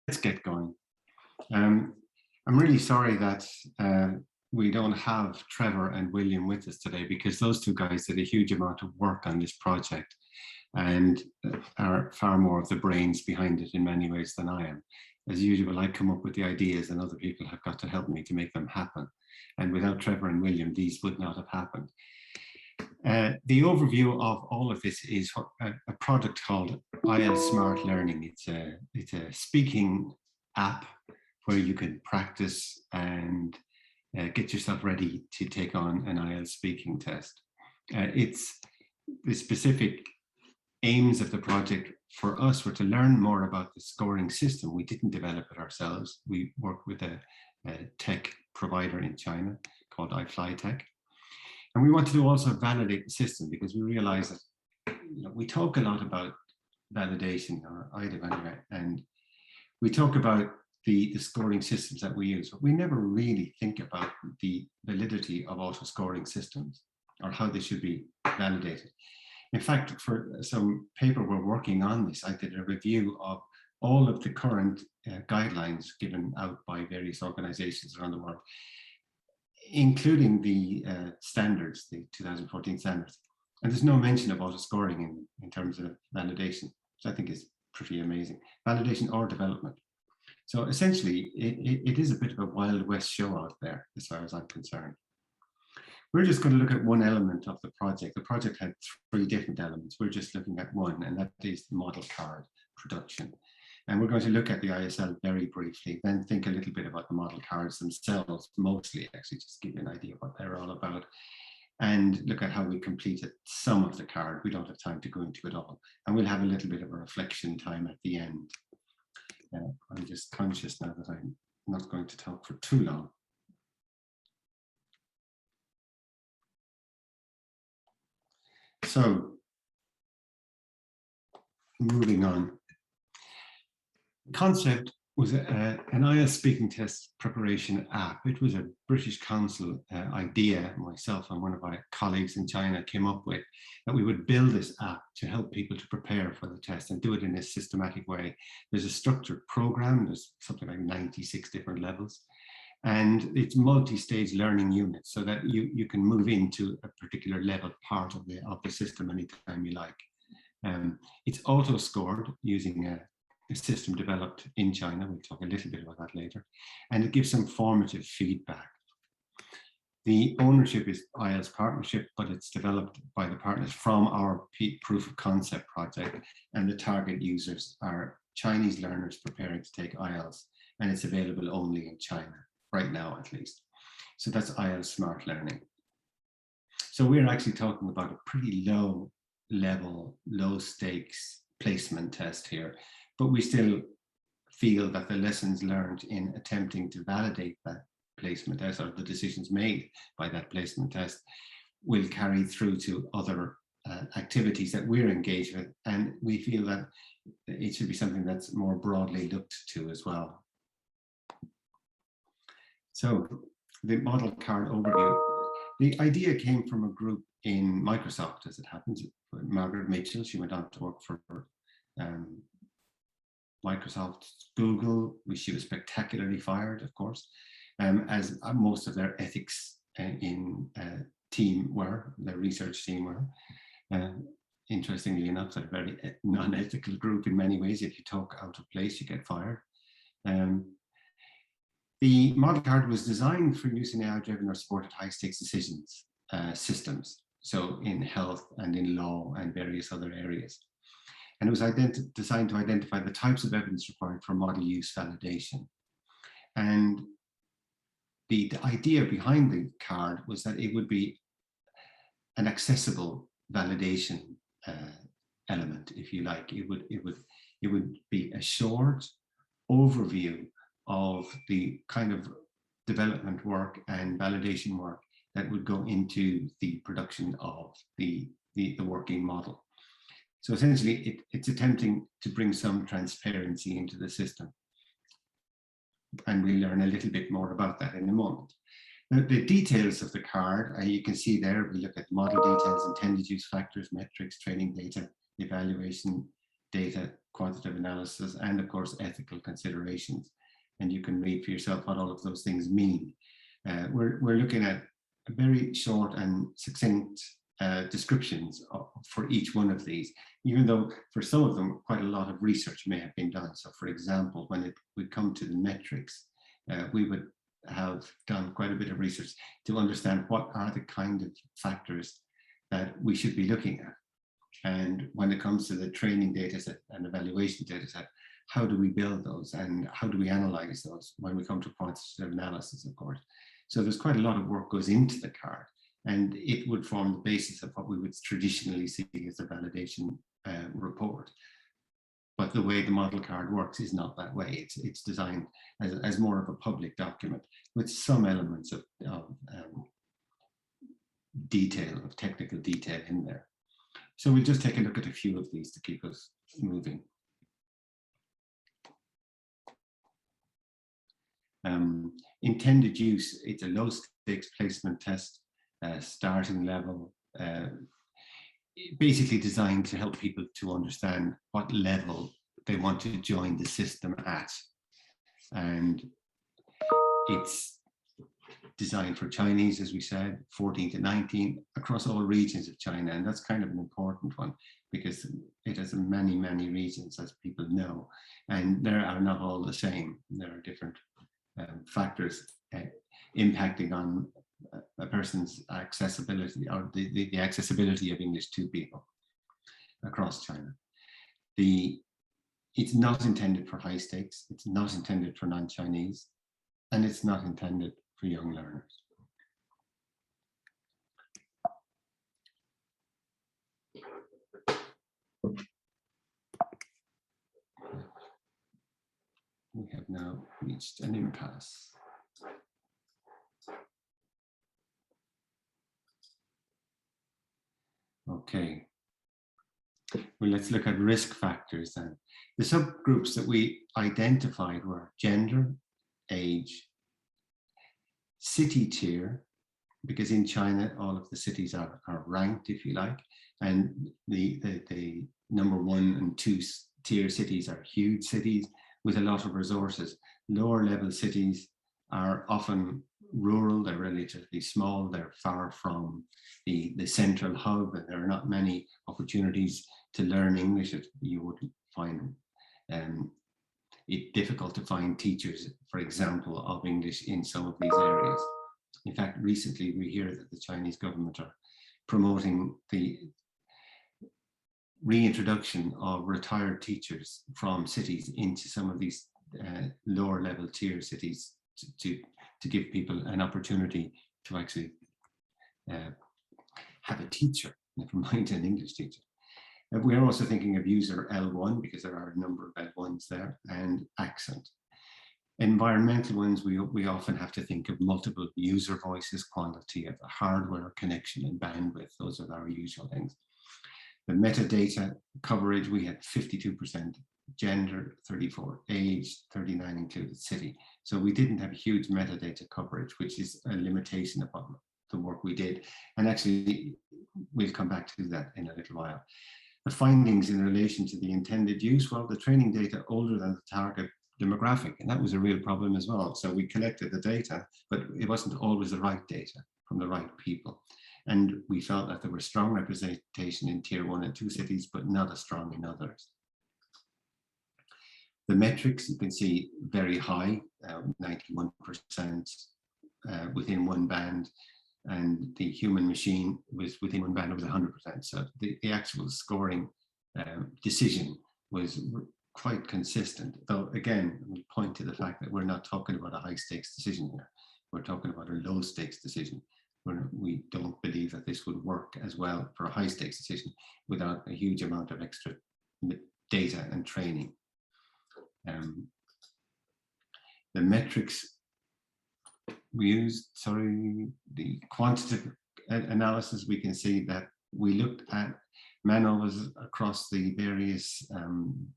let's get going. I'm really sorry that we don't have Trevor and William with us today, because those two guys did a huge amount of work on this project and are far more of the brains behind it in many ways than I am. As usual, I come up with the ideas and other people have got to help me to make them happen. And without Trevor and William, these would not have happened. The overview of all of this is a product called IELTS Smart Learning. It's a speaking app where you can practice and get yourself ready to take on an IELTS speaking test. It's the specific aims of the project for us were to learn more about the scoring system. We didn't develop it ourselves. We worked with a tech provider in China called iFlyTech. And we wanted to also validate the system, because we realized that we talk a lot about validation, or I do anyway, and we talk about the scoring systems that we use, but we never really think about the validity of auto scoring systems or how they should be validated. In fact, for some paper we're working on this, I did a review of all of the current guidelines given out by various organizations around the world, including the standards, the 2014 standards. And there's no mention of auto scoring in terms of validation, which I think is pretty amazing. Validation or development. So essentially, it is a bit of a Wild West show out there, as far as I'm concerned. We're just going to look at one element of the project. The project had 3 different elements. We're just looking at one, and that is the model card production. And we're going to look at the ISL very briefly, then think a little bit about the model cards themselves, mostly actually, just give you an idea of what they're all about, and look at how we completed some of the card. We don't have time to go into it all. And we'll have a little bit of a reflection time at the end. I'm just conscious now that I'm not going to talk for too long. So, moving on. Concept was an IELTS speaking test preparation app. It was a British Council idea myself and one of my colleagues in China came up with, that we would build this app to help people to prepare for the test and do it in a systematic way. There's a structured program, there's something like 96 different levels, and it's multi-stage learning units so that you can move into a particular level part of the system anytime you like. It's auto-scored using a system developed in China. We'll talk a little bit about that later. And it gives some formative feedback. The ownership is IELTS partnership, but it's developed by the partners from our proof of concept project. And the target users are Chinese learners preparing to take IELTS. And it's available only in China, right now at least. So that's IELTS Smart Learning. So we're actually talking about a pretty low level, low stakes placement test here. But we still feel that the lessons learned in attempting to validate that placement test, or the decisions made by that placement test, will carry through to other activities that we're engaged with. And we feel that it should be something that's more broadly looked to as well. So the model card overview. The idea came from a group in Microsoft, as it happens. Margaret Mitchell, she went on to work for Microsoft, Google. She was spectacularly fired, of course, as most of their ethics team were, their research team were. Interestingly enough, they're a very non-ethical group in many ways. If you talk out of place, you get fired. The model card was designed for use in AI-driven or supported high-stakes decisions systems, so in health and in law and various other areas. And it was designed to identify the types of evidence required for model use validation. And the idea behind the card was that it would be an accessible validation element, if you like. It would be a short overview of the kind of development work and validation work that would go into the production of the working model. So essentially, it's attempting to bring some transparency into the system. And we'll learn a little bit more about that in a moment. Now, the details of the card, you can see there, we look at model details, intended use factors, metrics, training data, evaluation, data, quantitative analysis, and of course ethical considerations. And you can read for yourself what all of those things mean. We're looking at very short and succinct descriptions for each one of these, even though for some of them quite a lot of research may have been done. So for example, when we come to the metrics, we would have done quite a bit of research to understand what are the kind of factors that we should be looking at. And when it comes to the training data set and evaluation data set, how do we build those and how do we analyze those when we come to quantitative analysis, of course. So there's quite a lot of work goes into the card, and it would form the basis of what we would traditionally see as a validation report. But the way the model card works is not that way. It's designed as more of a public document with some elements of detail, of technical detail in there. So we'll just take a look at a few of these to keep us moving. Intended use, it's a low stakes placement test, starting level, basically designed to help people to understand what level they want to join the system at. And it's designed for Chinese, as we said, 14 to 19, across all regions of China. And that's kind of an important one because it has many, many regions, as people know, and they are not all the same. There are different factors impacting on a person's accessibility, or the accessibility of English to people across China. It's not intended for high stakes, it's not intended for non-Chinese, and it's not intended for young learners. We have now reached an impasse. Okay, well, let's look at risk factors then. The subgroups that we identified were gender, age, city tier, because in China, all of the cities are ranked, if you like, and the number 1 and 2 tier cities are huge cities with a lot of resources. Lower level cities are often rural, they're relatively small, they're far from the central hub, and there are not many opportunities to learn English. You would find it difficult to find teachers, for example, of English in some of these areas. In fact, recently we hear that the Chinese government are promoting the reintroduction of retired teachers from cities into some of these lower level tier cities to give people an opportunity to actually have a teacher, never mind an English teacher. We're also thinking of user L1 because there are a number of L1s there, and accent. Environmental ones, we often have to think of multiple user voices, quality of the hardware, connection and bandwidth. Those are our usual things. The metadata coverage, we had 52% gender, 34 age, 39 included city. So we didn't have huge metadata coverage, which is a limitation upon the work we did. And actually, we'll come back to that in a little while. The findings in relation to the intended use, well, the training data older than the target demographic, and that was a real problem as well. So we collected the data, but it wasn't always the right data from the right people. And we felt that there was strong representation in tier 1 and 2 cities, but not as strong in others. The metrics, you can see very high, 91% within one band, and the human machine was within one band, it was 100%. So the actual scoring decision was quite consistent. Though again, we point to the fact that we're not talking about a high stakes decision here. We're talking about a low stakes decision. We don't believe that this would work as well for a high stakes decision without a huge amount of extra data and training. The metrics we used, the quantitative analysis, we can see that we looked at MANOVAs across the various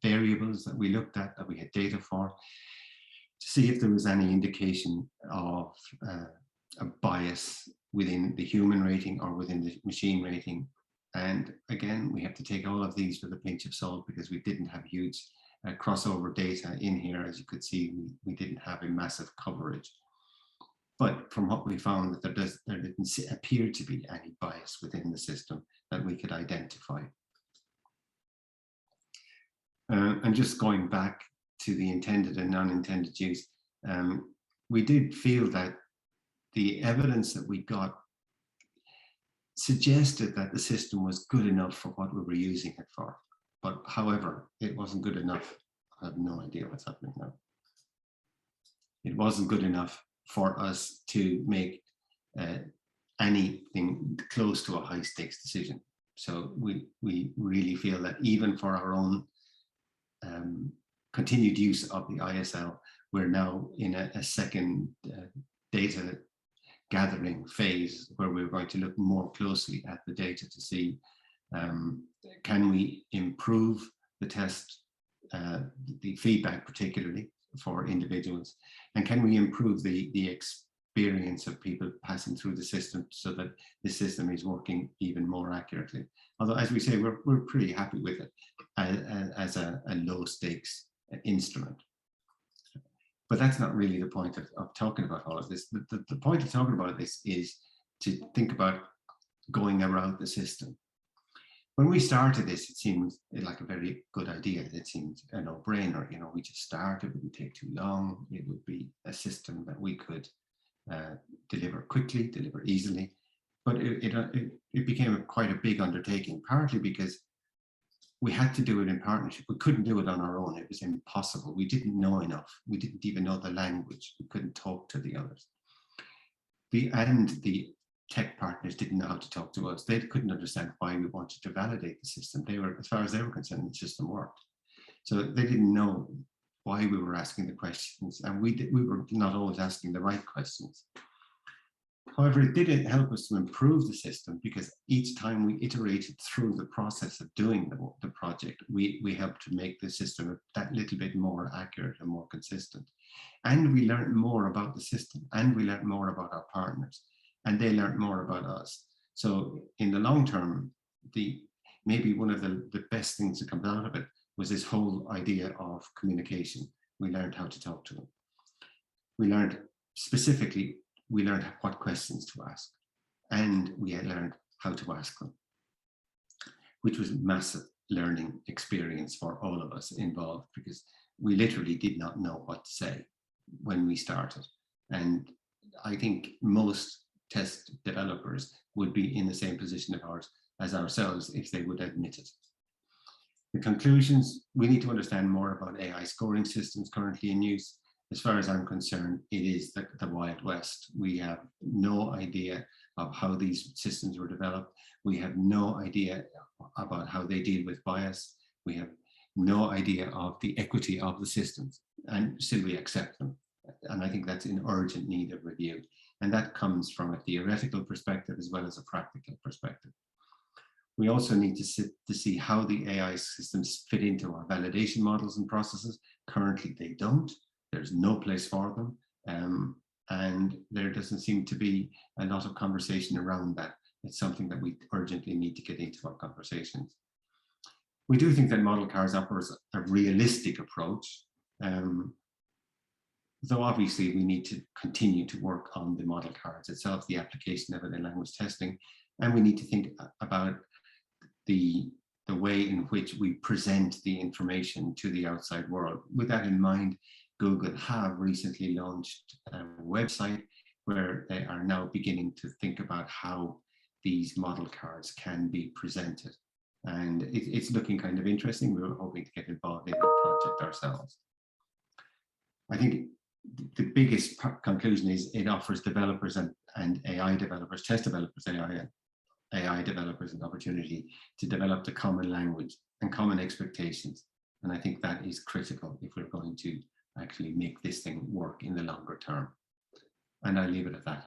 variables that we looked at, that we had data for, to see if there was any indication of a bias within the human rating or within the machine rating And again, we have to take all of these with a pinch of salt because we didn't have huge crossover data in here. As you could see, we didn't have a massive coverage. But from what we found, that there didn't appear to be any bias within the system that we could identify. And just going back to the intended and non-intended use, we did feel that the evidence that we got suggested that the system was good enough for what we were using it for. But however, it wasn't good enough. I have no idea what's happening now. It wasn't good enough for us to make anything close to a high stakes decision. So we really feel that even for our own continued use of the ISL, we're now in a second data gathering phase where we're going to look more closely at the data to see can we improve the test, the feedback particularly for individuals, and can we improve the experience of people passing through the system so that the system is working even more accurately. Although, as we say, we're pretty happy with it as a low stakes instrument. But that's not really the point of talking about all of this. The point of talking about this is to think about going around the system. When we started this, it seemed like a very good idea. It seemed a no-brainer. You know, we just start, it wouldn't take too long. It would be a system that we could deliver quickly, deliver easily. But it became quite a big undertaking, partly because we had to do it in partnership. We couldn't do it on our own. It was impossible. We didn't know enough. We didn't even know the language. We couldn't talk to the others. And the tech partners didn't know how to talk to us. They couldn't understand why we wanted to validate the system. They were, as far as they were concerned, the system worked. So they didn't know why we were asking the questions, and we were not always asking the right questions. However, it did help us to improve the system, because each time we iterated through the process of doing the project, we helped to make the system that little bit more accurate and more consistent. And we learned more about the system, and we learned more about our partners, and they learned more about us. So in the long term, maybe one of the best things that comes out of it was this whole idea of communication. We learned how to talk to them. We learned specifically, we learned what questions to ask, and we had learned how to ask them, which was a massive learning experience for all of us involved, because we literally did not know what to say when we started. And I think most test developers would be in the same position as ourselves if they would admit it. The conclusions: we need to understand more about AI scoring systems currently in use. As far as I'm concerned, it is the Wild West. We have no idea of how these systems were developed. We have no idea about how they deal with bias. We have no idea of the equity of the systems, and still we accept them. And I think that's in urgent need of review. And that comes from a theoretical perspective as well as a practical perspective. We also need to see how the AI systems fit into our validation models and processes. Currently, they don't. There's no place for them, and there doesn't seem to be a lot of conversation around that. It's something that we urgently need to get into our conversations. We do think that model cards offers a realistic approach, though obviously we need to continue to work on the model cards itself, the application of it in language testing, and we need to think about the way in which we present the information to the outside world. With that in mind, Google have recently launched a website where they are now beginning to think about how these model cards can be presented. And it's looking kind of interesting. We were hoping to get involved in the project ourselves. I think the biggest conclusion is it offers developers and AI developers, test developers, AI developers an opportunity to develop the common language and common expectations. And I think that is critical if we're going to actually make this thing work in the longer term. And I leave it at that.